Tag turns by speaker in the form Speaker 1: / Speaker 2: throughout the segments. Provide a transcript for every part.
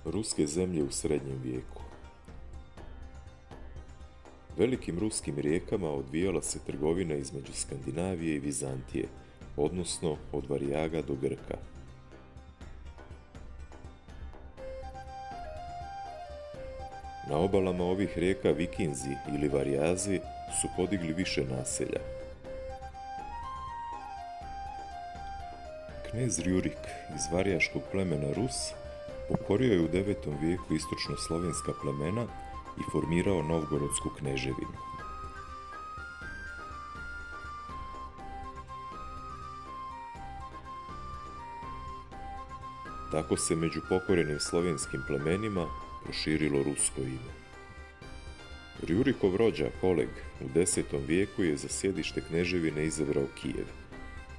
Speaker 1: Ruske zemlje u srednjem vijeku. Velikim ruskim rijekama odvijala se trgovina između Skandinavije i Vizantije, odnosno od Varijaga do Grka. Na obalama ovih rijeka Vikinzi ili Varijazi su podigli više naselja. Knez Rjurik iz varijaškog plemena Rus pokorio je u 9. vijeku istočno-slovenska plemena i formirao Novgorodsku kneževinu. Tako se među pokorenim slovenskim plemenima proširilo rusko ime. Rjurikov rođak Oleg u 10. vijeku je za sjedište kneževine izabrao Kijev,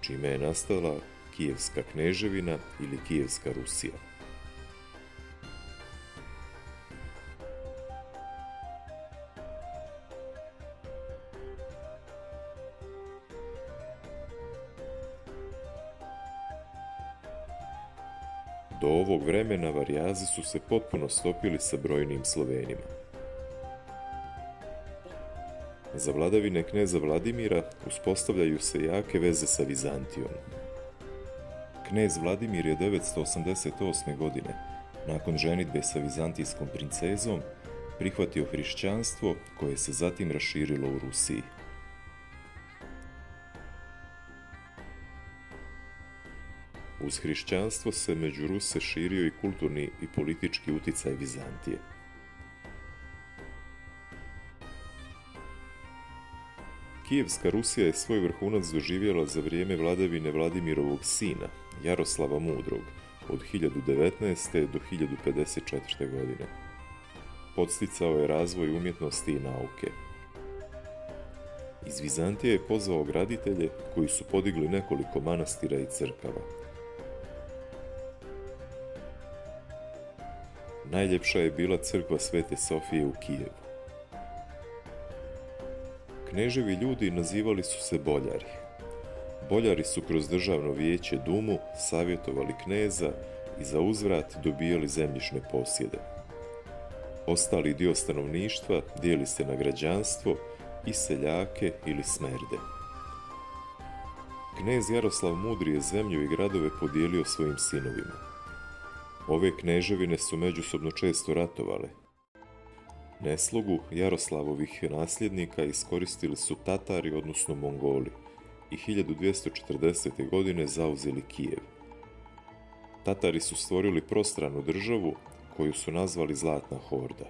Speaker 1: čime je nastala Kijevska kneževina ili Kijevska Rusija. Do ovog vremena Varijazi su se potpuno stopili sa brojnim Slovenima. Za vladavine kneza Vladimira uspostavljaju se jake veze sa Vizantijom. Knez Vladimir je 988. godine, nakon ženidbe sa vizantijskom princezom, prihvatio hrišćanstvo koje se zatim raširilo u Rusiji. Uz hrišćanstvo se među Ruse širio i kulturni i politički uticaj Vizantije. Kijevska Rusija je svoj vrhunac doživjela za vrijeme vladavine Vladimirovog sina, Jaroslava Mudrog, od 1019. do 1054. godine. Podsticao je razvoj umjetnosti i nauke. Iz Vizantije je pozvao graditelje koji su podigli nekoliko manastira i crkava. Najljepša je bila crkva Svete Sofije u Kijevu. Kneževi ljudi nazivali su se boljari. Boljari su kroz državno vijeće Dumu savjetovali kneza i za uzvrat dobijali zemljišne posjede. Ostali dio stanovništva dijeli se na građanstvo i seljake ili smerde. Knez Jaroslav Mudri je zemlju i gradove podijelio svojim sinovima. Ove kneževine su međusobno često ratovale. Neslogu Jaroslavovih nasljednika iskoristili su Tatari, odnosno Mongoli, i 1240. godine zauzeli Kijev. Tatari su stvorili prostranu državu koju su nazvali Zlatna horda.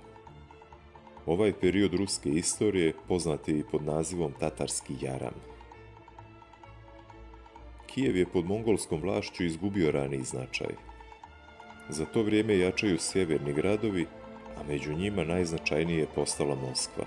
Speaker 1: Ovaj period ruske istorije poznat je i pod nazivom Tatarski jaram. Kijev je pod mongolskom vlašću izgubio raniji značaj. Za to vrijeme jačaju sjeverni gradovi, a među njima najznačajnije je postala Moskva.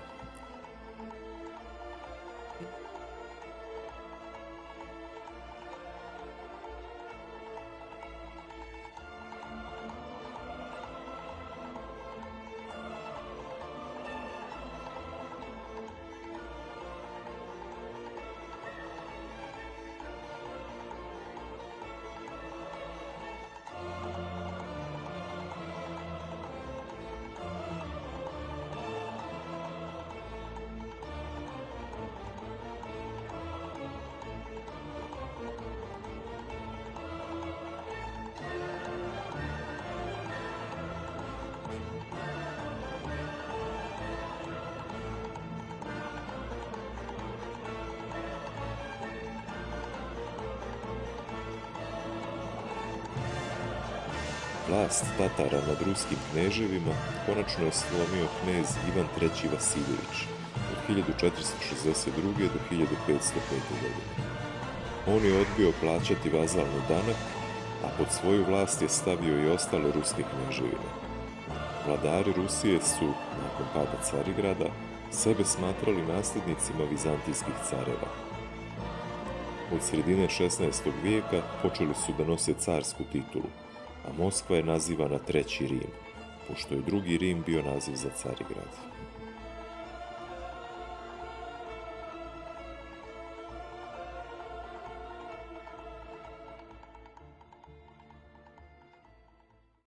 Speaker 1: Vlast Tatara nad ruskim kneževima konačno je slomio knez Ivan III. Vasiljević od 1462. do 1505. godine. On je odbio plaćati vazalni danak, a pod svoju vlast je stavio i ostale ruske kneževine. Vladari Rusije su, nakon pada Carigrada, sebe smatrali nasljednicima vizantijskih careva. Od sredine 16. vijeka počeli su da nose carsku titulu, a Moskva je nazivana Treći Rim, pošto je Drugi Rim bio naziv za Carigrad.